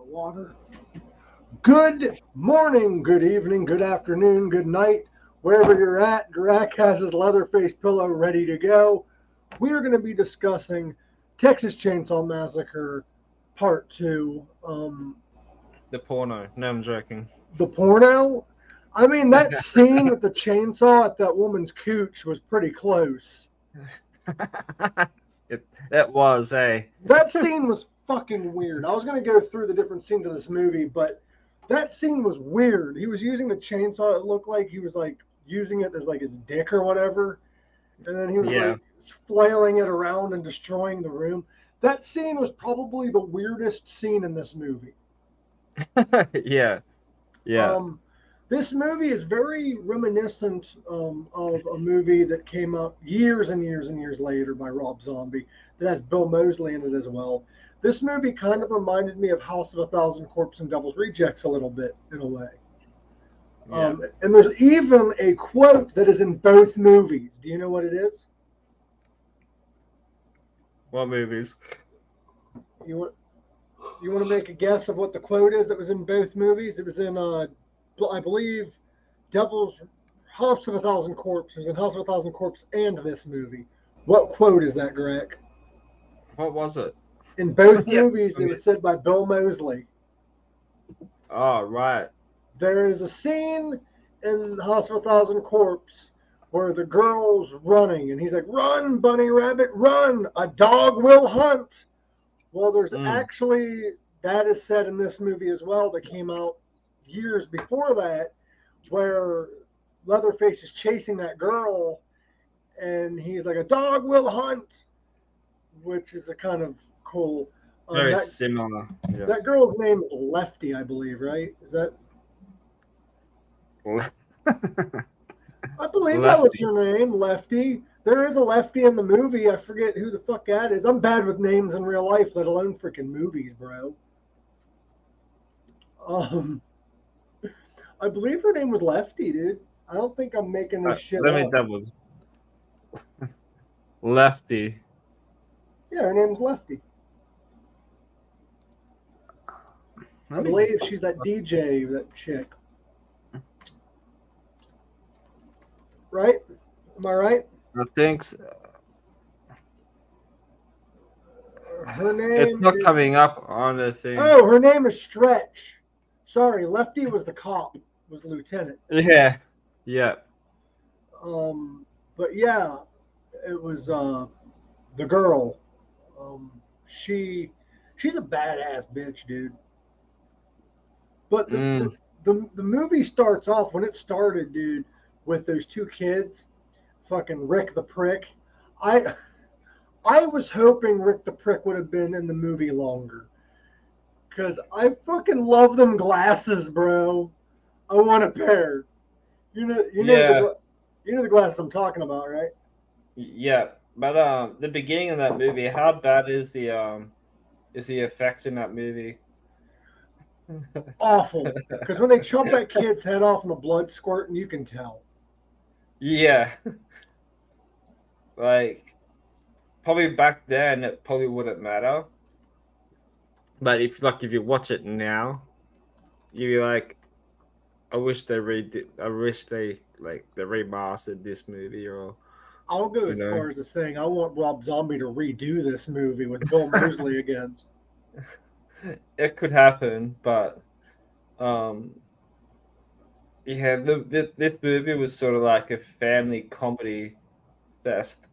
Water. Good morning, good evening, good afternoon, good night, wherever you're at. Gorak has his Leatherface pillow ready to go. We are going to be discussing Texas Chainsaw Massacre Part 2. The porno. No, I'm joking. The porno? I mean, that scene with the chainsaw at that woman's cooch was pretty close. That was, eh? That scene was fucking weird. I was going to go through the different scenes of this movie, but that scene was weird. He was using the chainsaw. It looked like he was like using it as like his dick or whatever. And then he was like flailing it around and destroying the room. That scene was probably the weirdest scene in this movie. Yeah. This movie is very reminiscent of a movie that came out years and years and years later by Rob Zombie that has Bill Moseley in it as well. This movie kind of reminded me of House of a Thousand Corpses and Devil's Rejects a little bit, in a way. Yeah. And there's even a quote that is in both movies. Do you know what it is? What movies? You want to make a guess of what the quote is that was in both movies? It was in, I believe, House of a Thousand Corpses and House of a Thousand Corpses and this movie. What quote is that, Greg? What was it? In both movies, it was said by Bill Moseley. Oh, right. There is a scene in House of a Thousand Corpses where the girl's running, and he's like, "Run, bunny rabbit, run! A dog will hunt." Well, there's actually, that is said in this movie as well, that came out years before that, where Leatherface is chasing that girl, and he's like, "A dog will hunt," which is a kind of cool. Very similar. Yeah. That girl's name is Lefty, I believe, right? Is that? I believe Lefty. That was her name, Lefty. There is a Lefty in the movie. I forget who the fuck that is. I'm bad with names in real life, let alone freaking movies, bro. I believe her name was Lefty, dude. I don't think I'm making this shit up. Let me double. Lefty. Yeah, her name's Lefty. I believe she's that DJ, that chick. Right? Am I right? I think so. Her name It's not coming up on the thing. Oh, her name is Stretch. Sorry, Lefty was the cop, was Lieutenant. Yeah. But yeah, it was the girl. She's a badass bitch, dude. But the movie starts off, when it started, dude, with those two kids, fucking Rick the Prick. I was hoping Rick the Prick would have been in the movie longer, because I fucking love them glasses, bro. I want a pair. You know the glasses I'm talking about, right? Yeah, but the beginning of that movie, how bad is the effects in that movie? Awful, because when they chop that kid's head off and the blood squirting, you can tell. Yeah, like probably back then it probably wouldn't matter, but if you watch it now, you'd be like, I wish they remastered this movie. Or I'll go as far as to saying I want Rob Zombie to redo this movie with Bill Moseley again. It could happen, but this movie was sort of like a family comedy fest.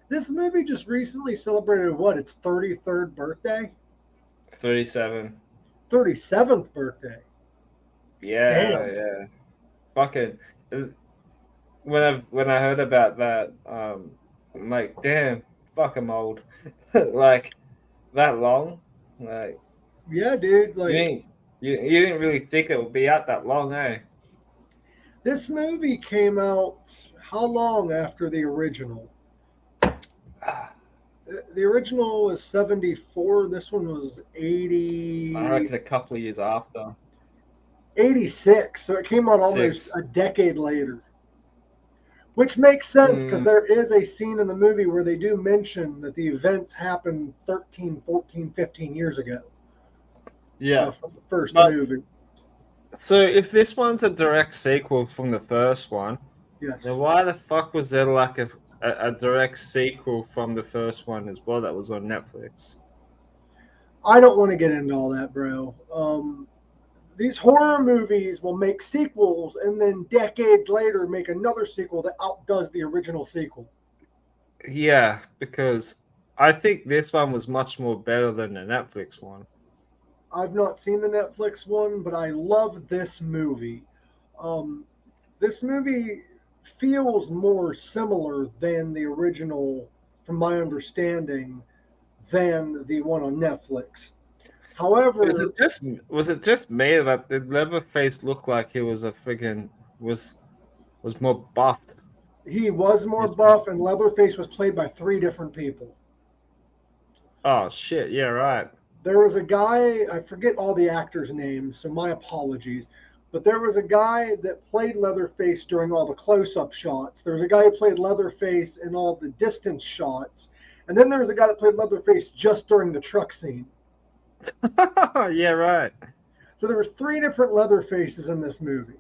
This movie just recently celebrated its 33rd birthday? 37. 37th birthday. Yeah, damn. Yeah. Fucking when I heard about that, I'm like, damn, fuck, I'm old. Like that long, like. Yeah, dude. Like you didn't really think it would be out that long, eh? This movie came out how long after the original? The original was 74. This one was 80. I reckon a couple of years after. 86. So it came out almost a decade later. Which makes sense, because there is a scene in the movie where they do mention that the events happened 13, 14, 15 years ago. Yeah. from the first But movie. so if this one's a direct sequel from the first one, Yes. then why the fuck was there like a direct sequel from the first one as well that was on Netflix? I don't want to get into all that, bro. These horror movies will make sequels and then decades later make another sequel that outdoes the original sequel. Yeah, because I think this one was much more better than the Netflix one. I've not seen the Netflix one, but I love this movie. Um, this movie feels more similar than the original, from my understanding, than the one on Netflix. Was it However, just was it just me that the Leatherface looked like he was a friggin' was more buffed? he was more This buff, and Leatherface was played by three different people. oh shit, yeah, right. There was a guy, I forget all the actors' names, so my apologies. But there was a guy that played Leatherface during all the close up shots. There was a guy who played Leatherface in all the distance shots. And then there was a guy that played Leatherface just during the truck scene. Yeah, right. So there was three different Leatherfaces in this movie.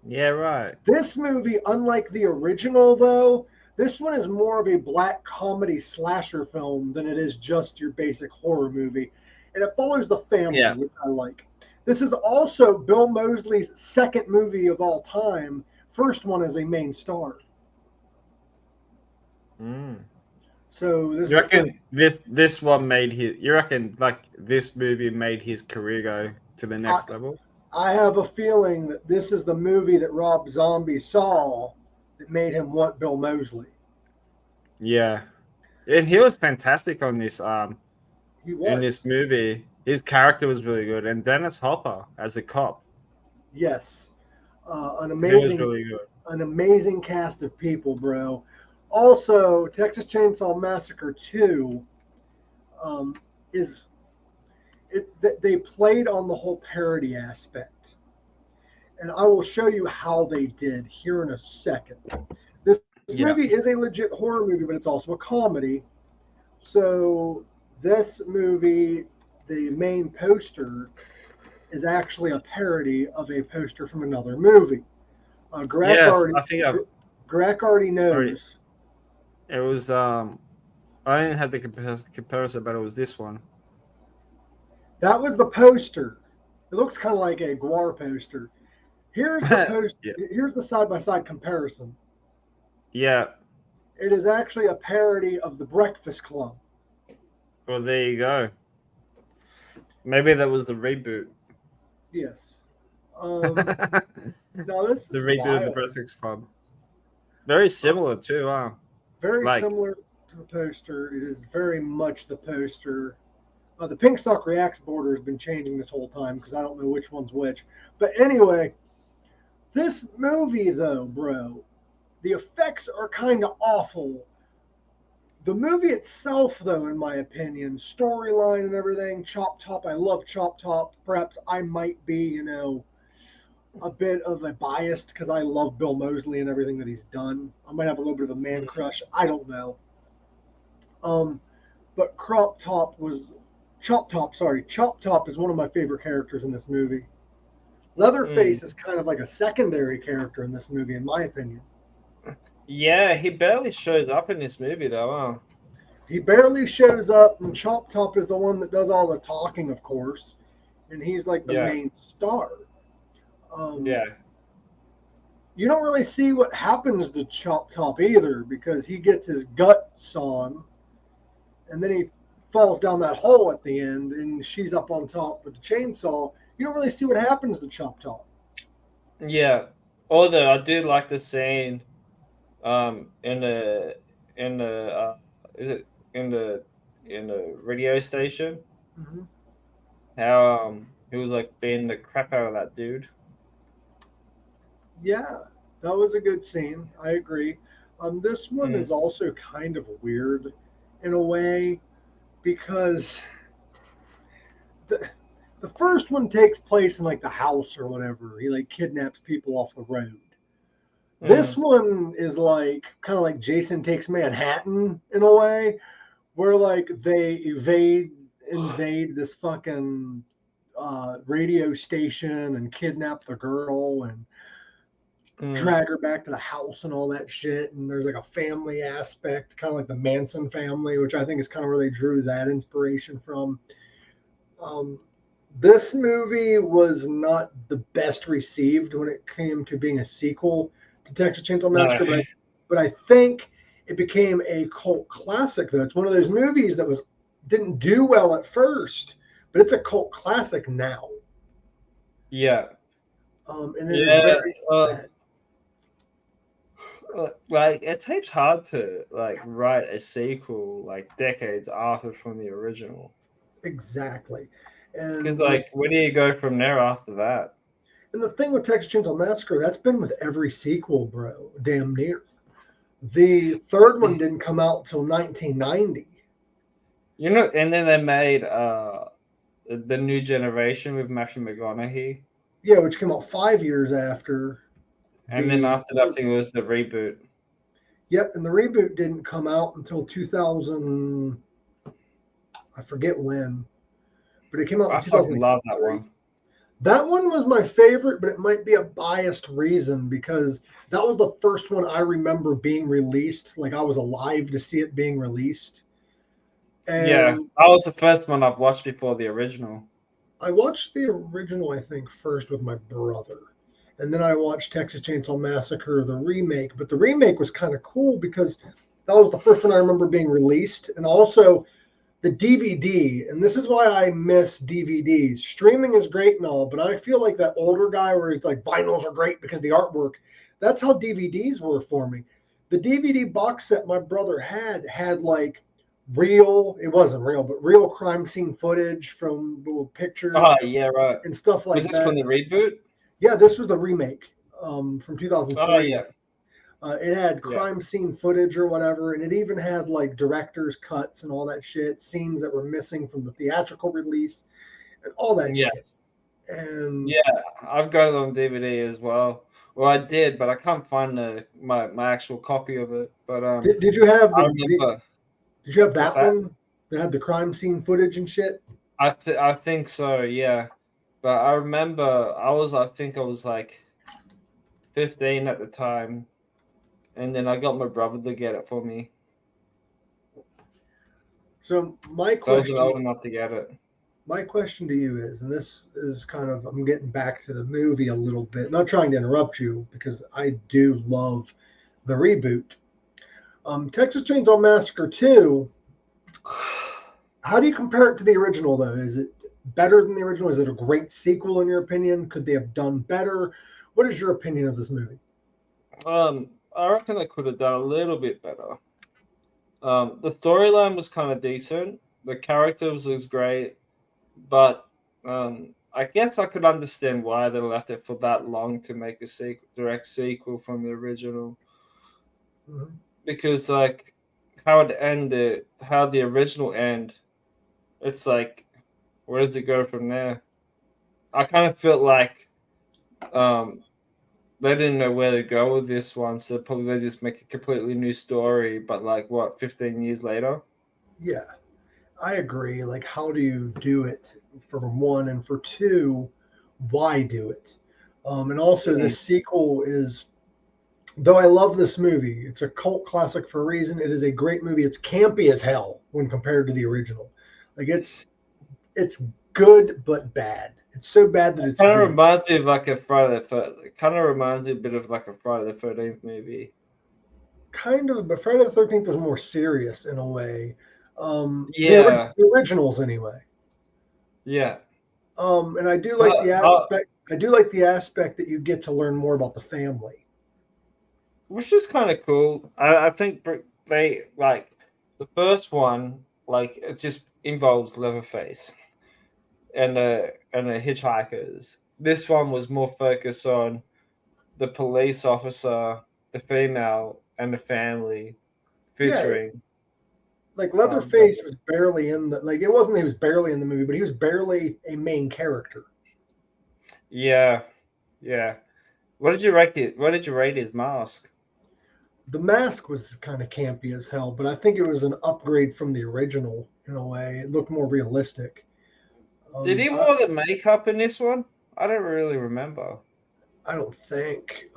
Yeah, right. This movie, unlike the original, though, this one is more of a black comedy slasher film than it is just your basic horror movie. And it follows the family, Yeah. which I like. This is also Bill Moseley's second movie of all time, first one as a main star. Mm. So this You is the first. reckon this one made his? You reckon like this movie made his career go to the I, next level? I have a feeling that this is the movie that Rob Zombie saw that made him want Bill Moseley. Yeah, and he was fantastic on this. He In this was. movie, his character was really good, and Dennis Hopper as a cop, Yes. An he was amazing really good. an amazing cast of people, bro. Also, Texas Chainsaw Massacre 2 is they played on the whole parody aspect. And I will show you how they did here in a second. This Yeah, movie is a legit horror movie, but it's also a comedy. So, this movie, the main poster is actually a parody of a poster from another movie. Greg yes, already I think I've Greg already already. knows. It was I didn't have the comparison, but it was this one. That was the poster. It looks kind of like a Guar poster. Here's the post. Yeah, Here's the side by side comparison. yeah. It is actually a parody of the Breakfast Club. Well, there you go. Maybe that was the reboot. Yes. The Now this is reboot of the wild. Breakfast Club. Very similar too, huh? Very Like, similar to the poster. It is very much the poster. The Pink Sock Reacts border has been changing this whole time because I don't know which one's which. But anyway, this movie though, bro, the effects are kind of awful. The movie itself, though, in my opinion, storyline and everything, Chop Top, I love Chop Top. Perhaps I might be, a bit of a biased because I love Bill Moseley and everything that he's done. I might have a little bit of a man crush. I don't know. Um, but Chop Top is one of my favorite characters in this movie. mm, Leatherface is kind of like a secondary character in this movie, in my opinion. yeah, he barely shows up in this movie though, huh? He barely shows up, and Chop Top is the one that does all the talking, of course, and he's like the Yeah, main star. Um, yeah, you don't really see what happens to Chop Top either because he gets his gut sawn, and then he falls down that hole at the end, and she's up on top with the chainsaw. You don't really see what happens to Chop Top. yeah. Although I do like the scene, in the is it in the in the radio station, Hmm. how he was like beating the crap out of that dude. Yeah, that was a good scene. I agree. This one Mm, is also kind of weird in a way because the the first one takes place in like the house or whatever. He like kidnaps people off the road. This mm, one is like kind of like Jason Takes Manhattan in a way, where like they invade this fucking radio station and kidnap the girl and drag her back to the house and all that shit. And there's like a family aspect, kind of like the Manson family, which I think is kind of where they drew that inspiration from. This movie was not the best received when it came to being a sequel to Texas Chainsaw Massacre, but I think it became a cult classic. Though it's one of those movies that didn't do well at first, but it's a cult classic now. Yeah. And it is very sad. Like it takes hard to like write a sequel like decades after from the original. Exactly. Because like where do you go from there after that? And the thing with Texas Chainsaw Massacre, that's been with every sequel, bro. Damn near. The third one didn't come out until 1990. You know, and then they made the New Generation with Matthew McConaughey. Yeah, which came out 5 years after. And then after that, I think it was the reboot. Yep, and the reboot didn't come out until 2000. I forget when, but it came out in 2000. I love that one. That one was my favorite, but it might be a biased reason because that was the first one I remember being released. Like I was alive to see it being released. And yeah, that was the first one I've watched before the original. I watched the original, I think, first with my brother. And then I watched Texas Chainsaw Massacre, the remake. But the remake was kind of cool because that was the first one I remember being released. And also the DVD. And this is why I miss DVDs. Streaming is great and all, but I feel like that older guy where he's like, vinyls are great because the artwork. That's how DVDs were for me. The DVD box set my brother had like it wasn't real, but real crime scene footage from pictures. Oh, yeah, right. And stuff like that. Was this from the reboot? Yeah, this was the remake from 2003. Oh, yeah. It had crime scene footage or whatever, and it even had like director's cuts and all that shit, scenes that were missing from the theatrical release, and all that shit. And yeah, I've got it on DVD as well. Well, I did, but I can't find my actual copy of it. But did you have did you have that one that had the crime scene footage and shit? I think so, yeah. But I remember I think I was like 15 at the time, and then I got my brother to get it for me. So my question, I wasn't old enough to get it. My question to you is, and this is kind of, I'm getting back to the movie a little bit, not trying to interrupt you because I do love the reboot. Texas Chainsaw Massacre 2, how do you compare it to the original though? Is it better than the original? Is it a great sequel in your opinion? Could they have done better? What is your opinion of this movie? I reckon they could have done a little bit better. The storyline was kind of decent. The characters was great, but I guess I could understand why they left it for that long to make a direct sequel from the original. Mm-hmm. Because like how the original end, it's like, where does it go from there? I kind of felt like they didn't know where to go with this one, so probably they just make a completely new story, but like 15 years later? Yeah, I agree. Like, how do you do it for one, and for two, why do it? And also the sequel is, though I love this movie, it's a cult classic for a reason. It is a great movie. It's campy as hell when compared to the original. Like it's good but bad. It's so bad that it's kind of reminds me of like a Friday the 13th. It kind of reminds me a bit of like a Friday the 13th movie. Kind of, but Friday the 13th was more serious in a way. Yeah, the originals anyway. Yeah. And I do like the aspect. I do like the aspect that you get to learn more about the family, which is kind of cool. I think they like the first one, like it just involves Leatherface and the hitchhikers. This one was more focused on the police officer, the female, and the family, featuring. Like Leatherface was barely in the it wasn't he was barely in the movie, but he was barely a main character. Yeah. What did you rate it? What did you rate his mask? The mask was kind of campy as hell, but I think it was an upgrade from the original in a way. It looked more realistic. Did he wear the makeup in this one? I don't really remember. I don't think.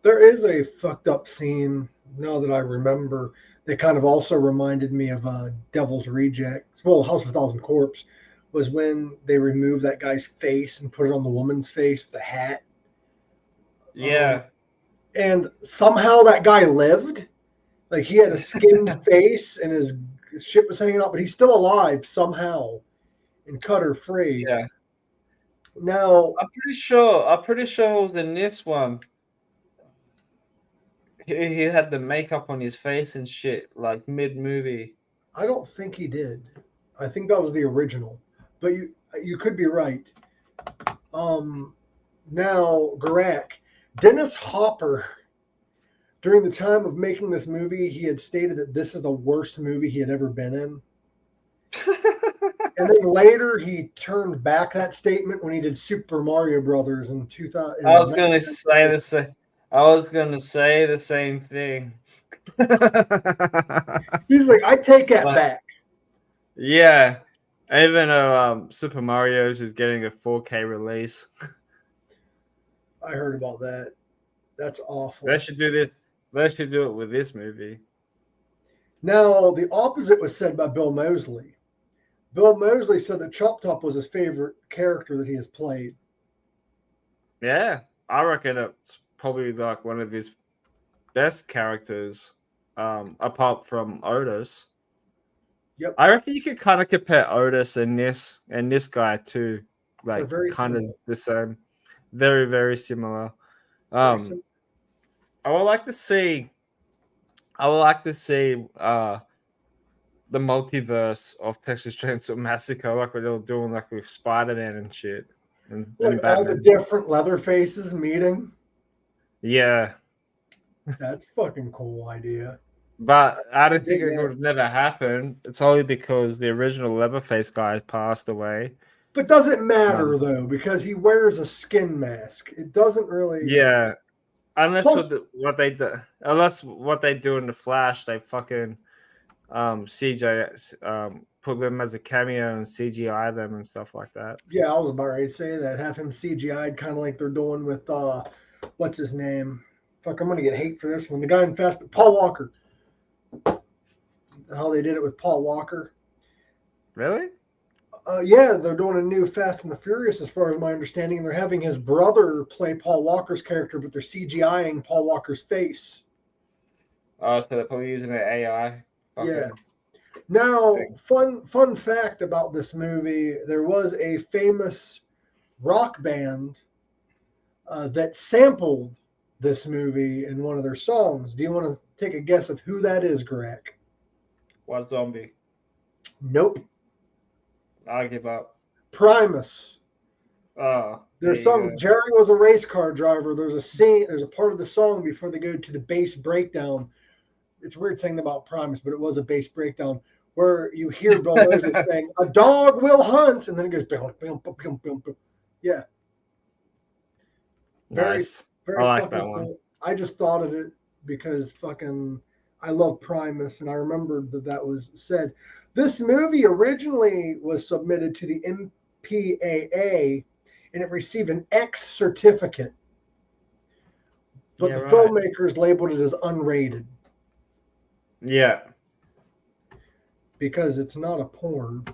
There is a fucked up scene now that I remember. That kind of also reminded me of Devil's Rejects. Well, House of a Thousand Corpse was when they removed that guy's face and put it on the woman's face with a hat. Yeah. And somehow that guy lived. Like he had a skinned face and his shit was hanging out, but he's still alive somehow and cut her free. Yeah. Now I'm pretty sure it was in this one. He had the makeup on his face and shit, like mid-movie. I don't think he did. I think that was the original. But you could be right. Now Gorak, Dennis Hopper, during the time of making this movie, he had stated that this is the worst movie he had ever been in. And then later he turned back that statement when he did Super Mario Brothers in 2000. I was gonna say the same thing. He's like, I take that back. Yeah. Even though Super Mario's is getting a 4K release. I heard about that. That's awful. They should do this. They should do it with this movie. Now, the opposite was said by Bill Moseley. Bill Moseley said that Chop Top was his favorite character that he has played. Yeah, I reckon it's probably like one of his best characters, apart from Otis. Yep. I reckon you could kind of compare Otis and this guy too, like kind of the same, very very similar. I would like to see the multiverse of Texas Chainsaw Massacre, like what they were doing, like with Spider-Man and shit, and all the different Leatherfaces meeting. Yeah, that's fucking cool idea. But I don't think it would have never happened. It's only because the original Leatherface guy passed away. But doesn't matter though, because he wears a skin mask. It doesn't really. Yeah, unless what they do in the Flash, they fucking CGI put them as a cameo and CGI them and stuff like that. Yeah, I was about ready to say that. Have him CGI'd kind of like they're doing with what's his name? Fuck, I'm gonna get hate for this one. The guy in Paul Walker. How they did it with Paul Walker. Really? Yeah, they're doing a new Fast and the Furious, as far as my understanding, and they're having his brother play Paul Walker's character, but they're CGIing Paul Walker's face. Oh, so they're probably using an AI. Okay. Yeah. Now, fun fact about this movie: there was a famous rock band that sampled this movie in one of their songs. Do you want to take a guess of who that is, Gorak? What Zombie? Nope. I give up. Primus. Oh. Their song, Jerry was a race car driver. There's a part of the song before they go to the bass breakdown. It's weird saying about Primus, but it was a bass breakdown where you hear Bill Moses saying, "A dog will hunt," and then it goes, boom, boom, boom, boom, boom. Yeah. Nice. Very I like that one. Cool. I just thought of it because I love Primus, and I remembered that was said. This movie originally was submitted to the MPAA, and it received an X certificate. But the filmmakers labeled it as unrated. Yeah. Because it's not a porn.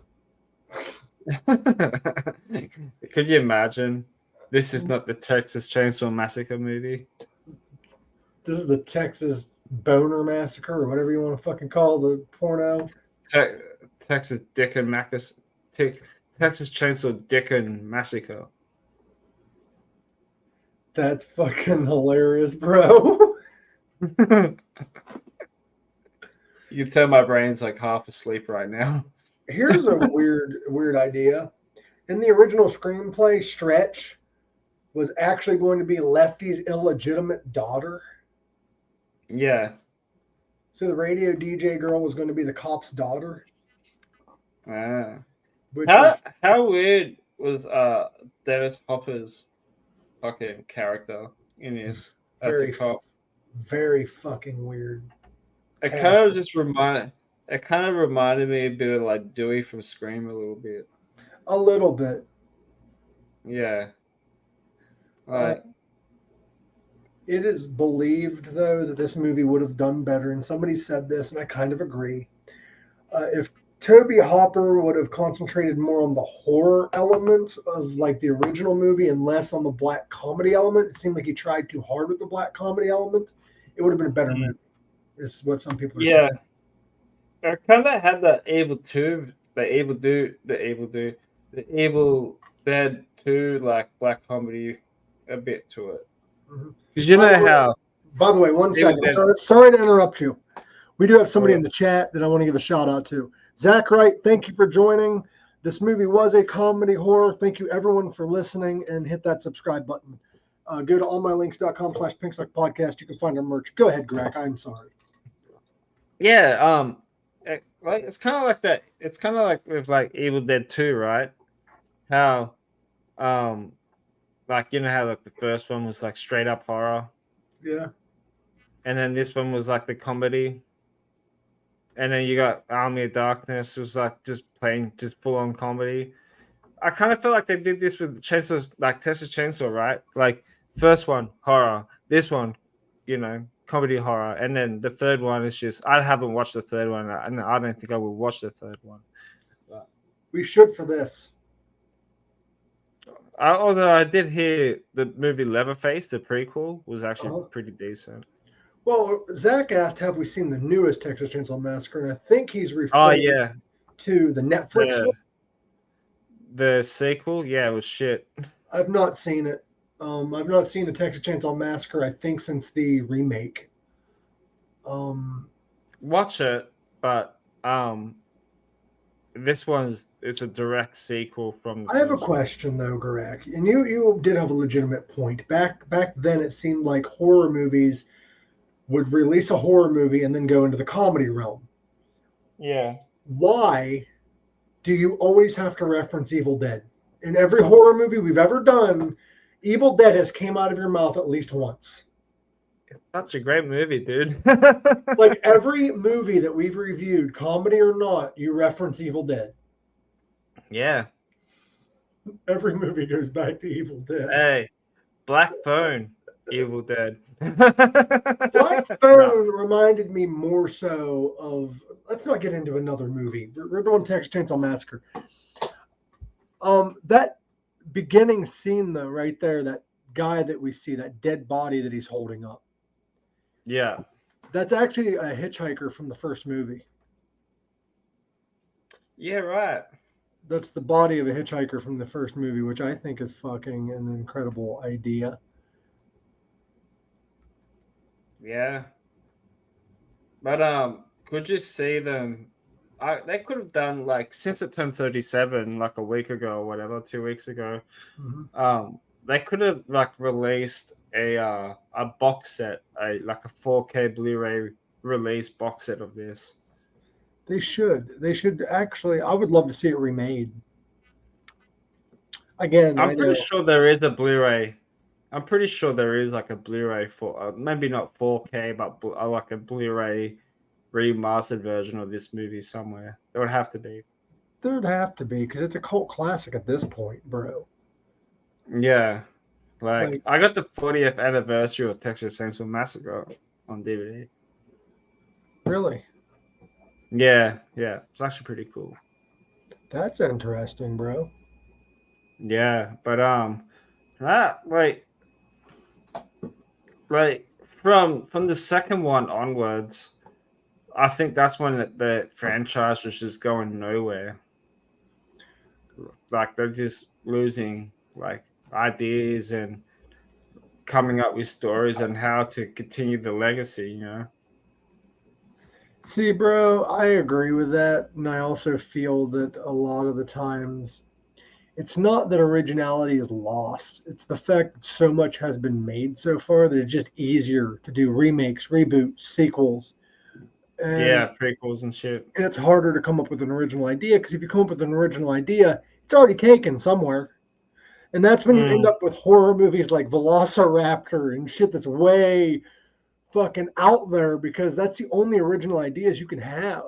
Could you imagine? This is not the Texas Chainsaw Massacre movie. This is the Texas Boner Massacre, or whatever you want to fucking call the porno. Texas Chainsaw Dickin Massacre. That's fucking hilarious, bro. You can tell my brain's like half asleep right now. Here's a weird idea. In the original screenplay, Stretch was actually going to be Lefty's illegitimate daughter. Yeah. So the radio DJ girl was going to be the cop's daughter. Ah. How weird was Dennis Hopper's fucking character in his as the cop? Very fucking weird. It kind of reminded me a bit of like Dewey from Scream a little bit. A little bit. Yeah. Uh, Like, it is believed, though, that this movie would have done better, and somebody said this, and I kind of agree. If Toby Hopper would have concentrated more on the horror element of like the original movie and less on the black comedy element, it seemed like he tried too hard with the black comedy element. It would have been a better movie. Is what some people are saying. I kind of had the the Evil Dead 2 like black comedy a bit to it. Because you know how. By the way, one Evil second. Dead. Sorry to interrupt you. We do have somebody Oh, in the chat that I want to give a shout out to. Zach Wright, thank you for joining. This movie was a comedy horror. Thank you everyone for listening, and hit that subscribe button. Go to allmylinks.com/pinksuck podcast. You can find our merch. Go ahead, Greg. I'm sorry. Yeah, like it's kind of like that. It's kind of like with like Evil Dead 2, right? How, like you know how like the first one was like straight up horror, Yeah. and then this one was like the comedy, and then you got Army of Darkness was like just full on comedy. I kind of feel like they did this with Chainsaw, like Texas Chainsaw, right? Like first one horror, this one, comedy horror, and then the third one is just I haven't watched the third one, and I don't think I will watch the third one. But, We should for this. although I did hear the movie Leatherface, the prequel, was actually pretty decent. Well, Zach asked, have we seen the newest Texas Chainsaw Massacre? And I think he's referring to the Netflix one. The sequel, yeah, it was shit. I've not seen it. I've not seen the Texas Chainsaw Massacre, I think, since the remake. Watch it, but this it's a direct sequel from. I have a question though, Gorak, and you did have a legitimate point. Back then, it seemed like horror movies would release a horror movie and then go into the comedy realm. Yeah. Why do you always have to reference Evil Dead? In every horror movie we've ever done, Evil Dead has came out of your mouth at least once. It's such a great movie, dude. Like every movie that we've reviewed, comedy or not, you reference Evil Dead. Yeah. Every movie goes back to Evil Dead. Hey, Black Phone, Evil Dead. Black Phone reminded me more so of. Let's not get into another movie. We're doing Texas Chainsaw Massacre. That beginning scene though, right there, that guy that we see, that dead body that he's holding up. Yeah. That's actually a hitchhiker from the first movie. Yeah, right. That's the body of a hitchhiker from the first movie, which I think is fucking an incredible idea. Yeah. But could you see them? They could have done like since it turned 37, like a week ago or whatever, 2 weeks ago. Mm-hmm. They could have like released a box set, like a 4K Blu-ray release box set of this. They should actually. I would love to see it remade. Again, I'm pretty sure there is a Blu-ray. I'm pretty sure there is like a Blu-ray for maybe not 4K, but like a Blu-ray remastered version of this movie somewhere. There would have to be. There would have to be because it's a cult classic at this point, bro. Yeah, like I got the 40th anniversary of Texas Chainsaw Massacre on DVD. Really? Yeah, it's actually pretty cool. That's interesting, bro. Yeah, but like from the second one onwards, I think that's when the franchise was just going nowhere. Like they're just losing like ideas and coming up with stories on how to continue the legacy, See, bro, I agree with that. And I also feel that a lot of the times it's not that originality is lost. It's the fact that so much has been made so far that it's just easier to do remakes, reboots, sequels. And, prequels and shit. And it's harder to come up with an original idea because if you come up with an original idea, it's already taken somewhere. And that's when you end up with horror movies like Velociraptor and shit that's way fucking out there because that's the only original ideas you can have.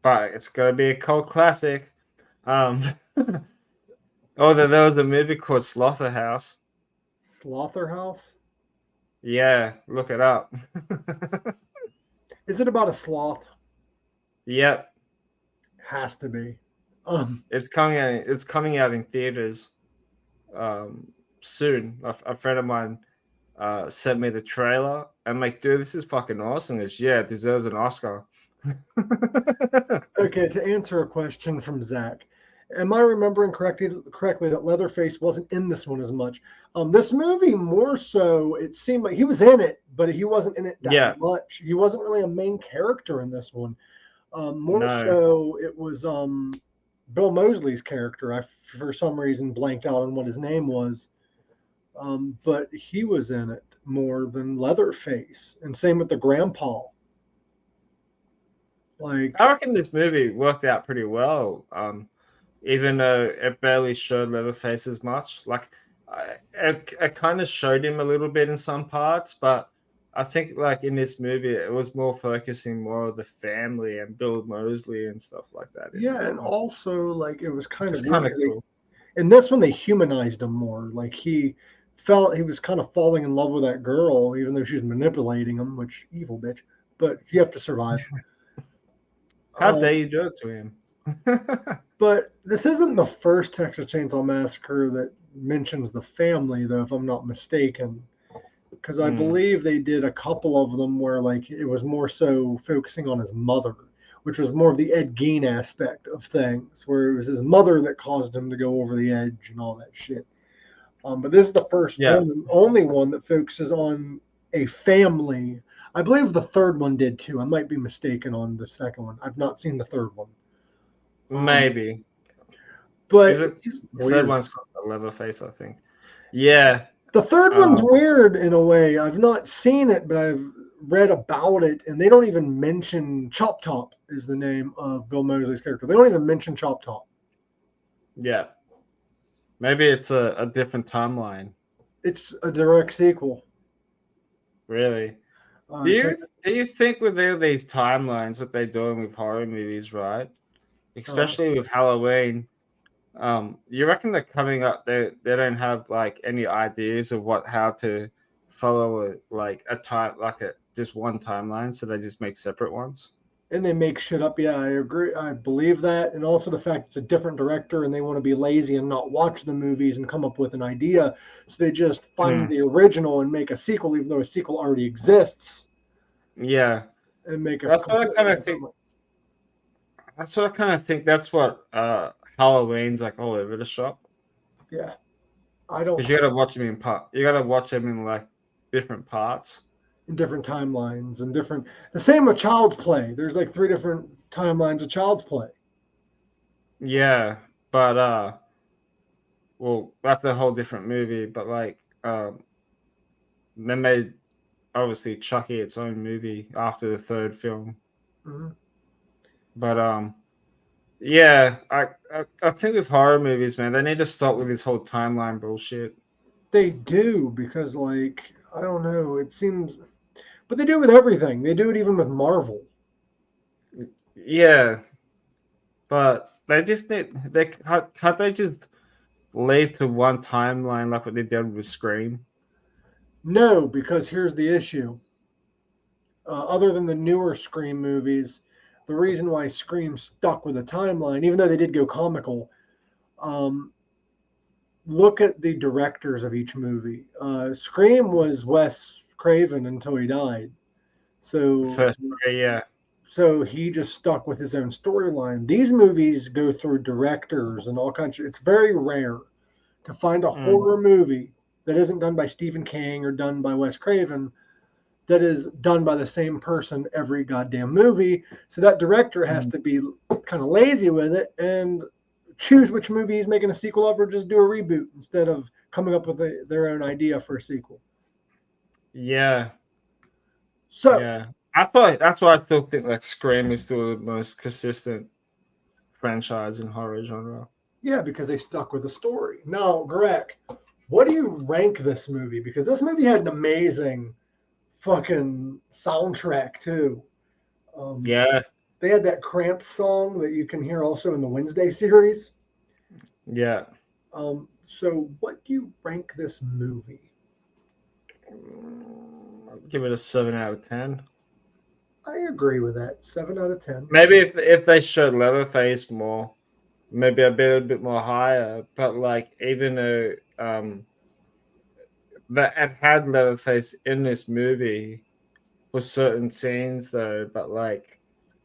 But it's gonna be a cult classic. Oh, there was a movie called Slaughterhouse. Slaughterhouse? Yeah, look it up. Is it about a sloth? Yep, Has to be. it's coming out. It's coming out in theaters soon. A friend of mine sent me the trailer. I'm like, dude, this is fucking awesome. It deserves an Oscar. Okay, to answer a question from Zach, am I remembering correctly that Leatherface wasn't in this one as much? This movie more so, it seemed like he was in it, but he wasn't in it that Yeah, much. He wasn't really a main character in this one. More no. so, it was Bill Moseley's character. I for some reason blanked out on what his name was, but he was in it more than Leatherface, and same with the grandpa. Like, I reckon this movie worked out pretty well. Even though it barely showed Leatherface as much. Like, it kind of showed him a little bit in some parts, but I think like in this movie, it was more focusing more on the family and Bill Moseley and stuff like that. In yeah, this and one, also like it was kind it's of weird kind of because cool. in this one they humanized him more. Like he felt he was kind of falling in love with that girl, even though she was manipulating him, which evil bitch. But you have to survive. How dare you do it to him? But this isn't the first Texas Chainsaw Massacre that mentions the family, though, if I'm not mistaken. Because I believe they did a couple of them where like it was more so focusing on his mother, which was more of the Ed Gein aspect of things, where it was his mother that caused him to go over the edge and all that shit. But this is the first Yeah, and only one that focuses on a family. I believe the third one did too. I might be mistaken on the second one. I've not seen the third one. Um, maybe. but Is it it's just the third weird. one's called the Leatherface? I think. Yeah. The third one's Um, weird in a way. I've not seen it, but I've read about it, and they don't even mention Chop Top is the name of Bill Moseley's character. They don't even mention Chop Top. yeah. Maybe it's a different timeline. It's a direct sequel. Really. Do Uh, you do you think with all these timelines that they're doing with horror movies, right? uh, Especially with Halloween, you reckon they're coming up they don't have like any ideas of how to follow a time like a just one timeline, so they just make separate ones? and they make shit up. Yeah, I agree. I believe that, and also the fact it's a different director, and they want to be lazy and not watch the movies and come up with an idea, so they just find Mm, the original and make a sequel, even though a sequel already exists, yeah. and make a That's what I completely kind of different think. timeline. That's what I kind of think. That's what Halloween's like all over the shop. Yeah, I don't Because you gotta watch them in part. You gotta watch them in like different parts. in different timelines and different. The same with Child's Play. There's like three different timelines of Child's Play. Yeah, but well, that's a whole different movie. But like, they made obviously Chucky its own movie after the third film. Mm-hmm. But yeah, I think with horror movies, man, they need to stop with this whole timeline bullshit. They do because like I don't know. It seems, but they do it with everything. They do it even with Marvel. Yeah, but they just need can't they just leave to one timeline like what they did with Scream? No, because here's the issue. Other than the newer Scream movies, the reason why Scream stuck with a timeline, even though they did go comical, um, look at the directors of each movie. Scream was Wes Craven until he died. The So first three, yeah. so he just stuck with his own storyline. These movies go through directors and all kinds of, it's very rare to find a Mm, horror movie that isn't done by Stephen King or done by Wes Craven that is done by the same person every goddamn movie. So that director has mm. to be kind of lazy with it and choose which movie he's making a sequel of or just do a reboot instead of coming up with their own idea for a sequel. Yeah, So, yeah. That's why I still think like Scream is still the most consistent franchise in horror genre. yeah, because they stuck with the story. Now, Gorak, what do you rank this movie? Because this movie had an amazing fucking soundtrack too. Um, Yeah, they had that Cramp song that you can hear also in the Wednesday series. Yeah. So what do you rank this movie? Give it a 7 out of 10. I agree with that. 7 out of 10. Maybe if they showed Leatherface more, maybe a bit more higher. But like, even though that it had Leatherface in this movie for certain scenes, though. But like,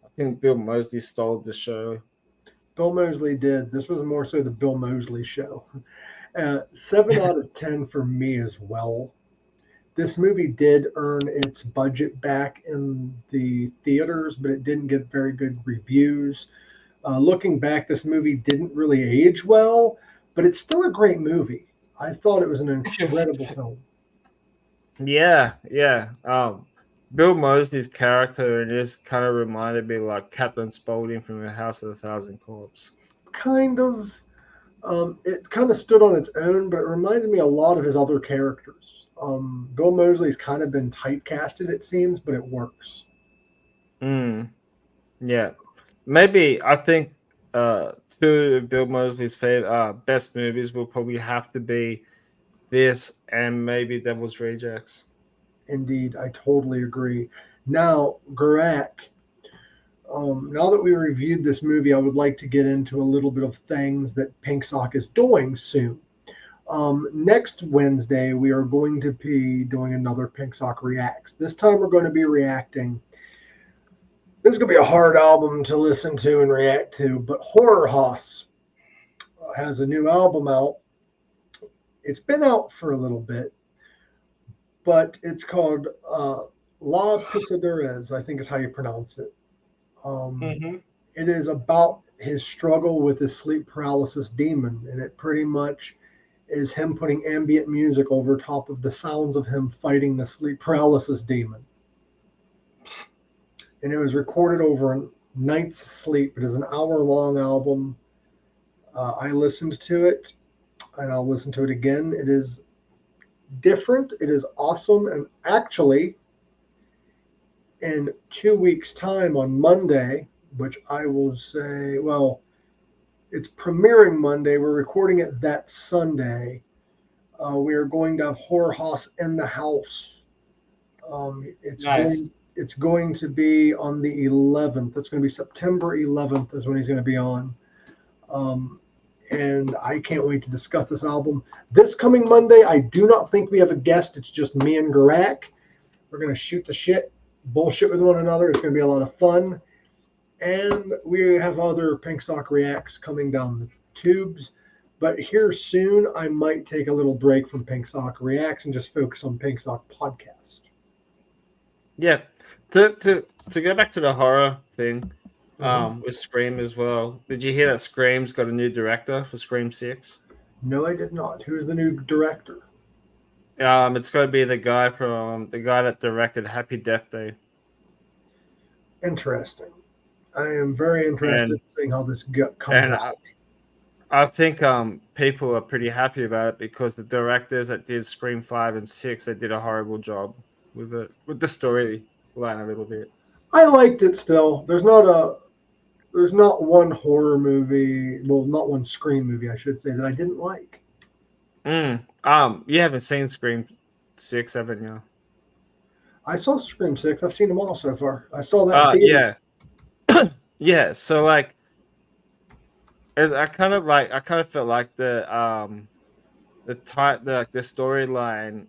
I think Bill Moseley stole the show. Bill Moseley did. This was more so the Bill Moseley show. 7 out of 10 for me as well. This movie did earn its budget back in the theaters, but it didn't get very good reviews. Looking back, this movie didn't really age well, but it's still a great movie. I thought it was an incredible film. Yeah, yeah. Bill Moseley's character in this kind of reminded me like Captain Spaulding from the House of a Thousand Corpses. Kind of. It kind of stood on its own, but it reminded me a lot of his other characters. Bill Moseley's kind of been typecasted, it seems, but it works. Yeah, maybe I think two of Bill Moseley's favorite best movies will probably have to be this and maybe Devil's Rejects. Indeed, I totally agree. Now, Gorak, now that we reviewed this movie, I would like to get into a little bit of things that Pink Sock is doing soon. Next Wednesday, we are going to be doing another Pink Sock Reacts. This time, we're going to be reacting. This is going to be a hard album to listen to and react to, but Horror House has a new album out. It's been out for a little bit, but it's called La Pisadores, I think is how you pronounce it. It is about his struggle with his sleep paralysis demon, and it pretty much is him putting ambient music over top of the sounds of him fighting the sleep paralysis demon. And it was recorded over a night's sleep. It is an hour-long album. I listened to it, and I'll listen to it again. It is different. It is awesome. And actually, in 2 weeks' time on Monday, which I will say, well, it's premiering Monday. We're recording it that Sunday. We are going to have Horror House in the House. Nice. It's going to be on the 11th. It's going to be September 11th is when he's going to be on. And I can't wait to discuss this album. This coming Monday, I do not think we have a guest. It's just me and Gorak. We're going to shoot the shit, bullshit with one another. It's going to be a lot of fun. And we have other Pink Sock Reacts coming down the tubes. But here soon, I might take a little break from Pink Sock Reacts and just focus on Pink Sock Podcast. Yeah. To go back to the horror thing, with Scream as well. Did you hear that Scream's got a new director for Scream 6? No, I did not. Who's the new director? It's going to be the guy that directed Happy Death Day. Interesting. I am very interested in seeing how this comes out. I think people are pretty happy about it because the directors that did Scream 5 and 6, they did a horrible job with it, with the storyline a little bit. I liked it still. There's not one horror movie, well, not one Scream movie, I should say, that I didn't like. You haven't seen Scream 6, haven't you? I saw Scream 6. I've seen them all so far. I saw that. Yeah. Yeah. So like, I kind of felt like the storyline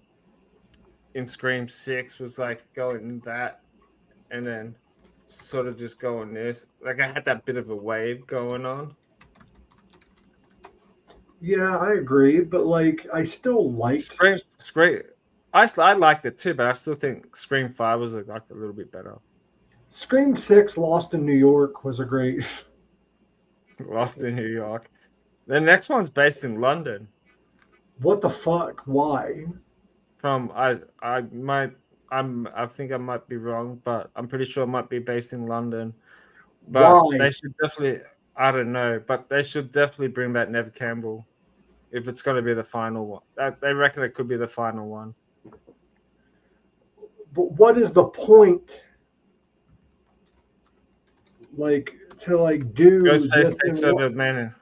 in Scream 6 was like going that, and then sort of just going this. Like I had that bit of a wave going on. Yeah, I agree, but like I still liked Scream. I liked it too, but I still think Scream 5 was like a little bit better. Scream 6 Lost in New York was a great. Lost in New York. The next one's based in London. What the fuck? Why? I think I might be wrong, but I'm pretty sure it might be based in London. But Why? they should definitely, I don't know, but they should definitely bring back Neve Campbell if it's going to be the final one. They reckon it could be the final one. But what is the point? Like to like do Ghostface this takes over, man.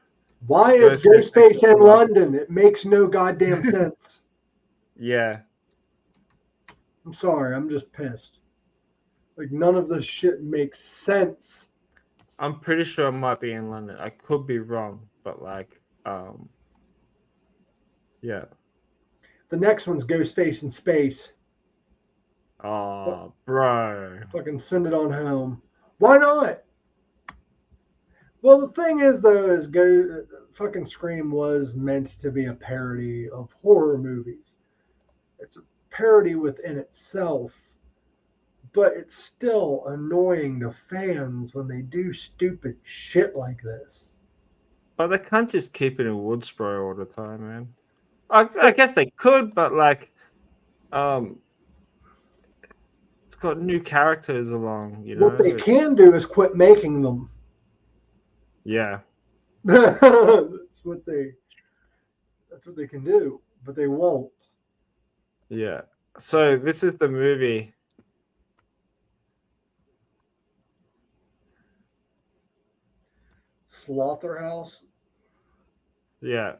Why is Ghostface in London? It makes no goddamn sense. Yeah. I'm sorry, I'm just pissed. Like, none of this shit makes sense. I'm pretty sure it might be in London. I could be wrong, but yeah. The next one's Ghostface in Space. Oh, bro. Fucking send it on home. Why not? Well, the thing is, though, fucking Scream was meant to be a parody of horror movies. It's a parody within itself, but it's still annoying to fans when they do stupid shit like this. But they can't just keep it in Woodsboro all the time, man. I guess they could, but it's got new characters along, you know. What they can do is quit making them. Yeah. That's what they can do, but they won't. Yeah. So this is the movie. Slaughterhouse. Yeah.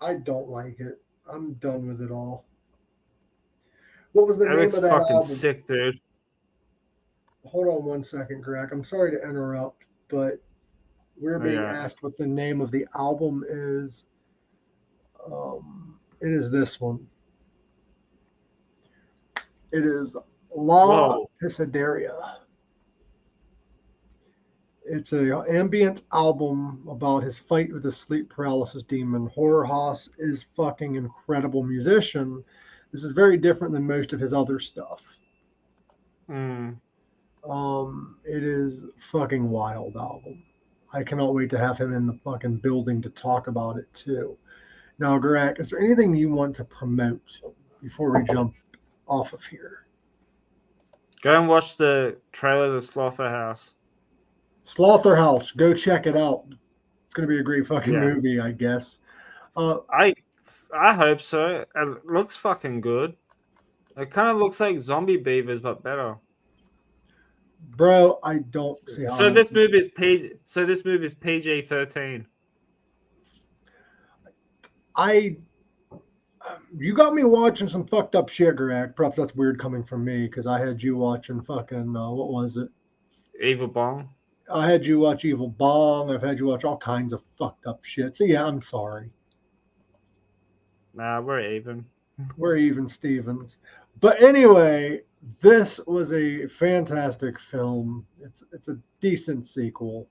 I don't like it. I'm done with it all. What was the name of that fucking album? Sick, dude. Hold on one second, Greg. I'm sorry to interrupt, but we're being asked what the name of the album is. It is this one. It is La Pisideria. It's an ambient album about his fight with the sleep paralysis demon. Horror Hoss is fucking incredible musician. This is very different than most of his other stuff. It is fucking wild album. I cannot wait to have him in the fucking building to talk about it too. Now, Gorak, is there anything you want to promote before we jump off of here? Go and watch the trailer of the Slaughterhouse. Slaughterhouse, go check it out. It's going to be a great fucking movie, I guess. I hope so. It looks fucking good. It kind of looks like Zombie Beavers, but better. Bro, I don't see how. So this movie is PG-13. You got me watching some fucked up shit, Gorak. Perhaps that's weird coming from me because I had you watching fucking what was it? Evil Bong. I had you watch Evil Bong. I've had you watch all kinds of fucked up shit. So yeah, I'm sorry. Nah, we're even. We're even, Stevens. But anyway, this was a fantastic film. It's a decent sequel.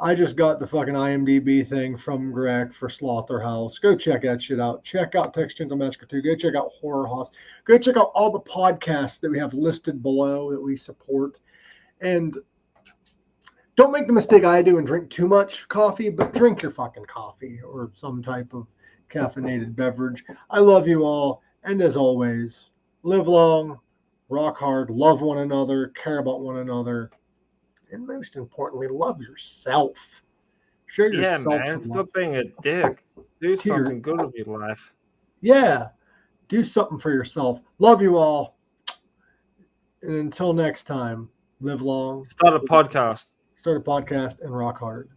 I just got the fucking IMDb thing from Greg for Slaughterhouse. Go check that shit out. Check out Chainsaw Massacre 2. Go check out Horror House. Go check out all the podcasts that we have listed below that we support. And don't make the mistake I do and drink too much coffee, but drink your fucking coffee or some type of caffeinated beverage. I love you all. And as always, live long, rock hard, love one another, care about one another. And most importantly, love yourself. Show yourself. Yeah, man. Stop being a dick. Do something good with your life. Yeah. Do something for yourself. Love you all. And until next time, live long. Start a podcast. Start a podcast and rock hard.